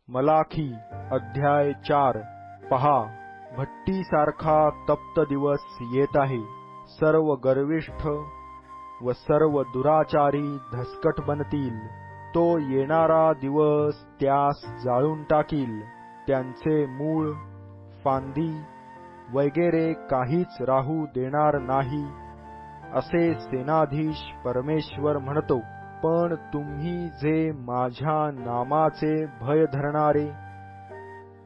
मलाखी अध्याय 4। पहा, भट्टीसारखा तप्त दिवस येत आहे। सर्व गर्विष्ठ व सर्व दुराचारी धसकट बनतील। तो येणारा दिवस त्यास जाळून टाकील। त्यांचे मूळ, फांदी वगैरे काहीच राहू देणार नाही, असे सेनाधीश परमेश्वर म्हणतो। पण तुम्ही जे माझ्या नामाचे भय धरणारे,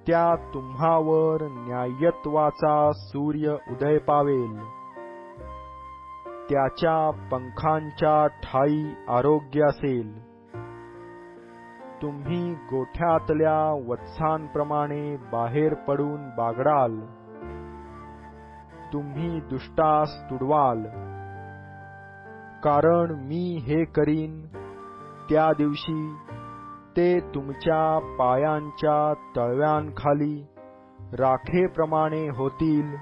त्या तुम्हावर न्यायत्वाचा सूर्य उदय पावेल। त्याच्या पंखांच्या ठायी आरोग्य असेल। तुम्ही गोठ्यातल्या वत्सांप्रमाणे बाहेर पडून बागडाल। तुम्ही दुष्टास तुडवाल। कारण मी हे करीन, त्या दिवशी ते तुमच्या पायांच्या तळव्यांखाली राखेप्रमाणे होतील,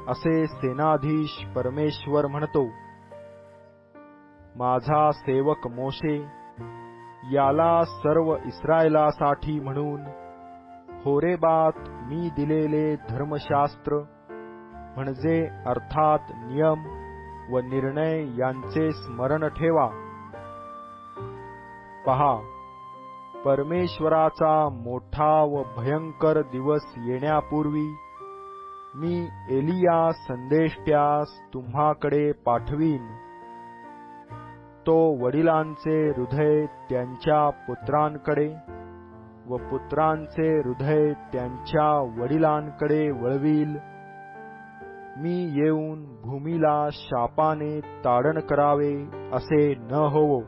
असे सेनाधीश परमेश्वर म्हणतो। माझा सेवक मोशे याला सर्व इस्रायलासाठी म्हणून होरेबात मी दिलेले धर्मशास्त्र, म्हणजे अर्थात नियम व निर्णय यांचे स्मरण ठेवा। पहा, परमेश्वराचा मोठा व भयंकर दिवस येण्यापूर्वी मी एलिया संदेष्ट्यास तुम्हाकडे पाठवीन। तो वडिलांचे हृदय त्यांच्या पुत्रांकडे व पुत्रांचे हृदय त्यांच्या वडिलांकडे वळवील। मी येऊन भूमीला शापाने ताडण करावे, असे न होवो।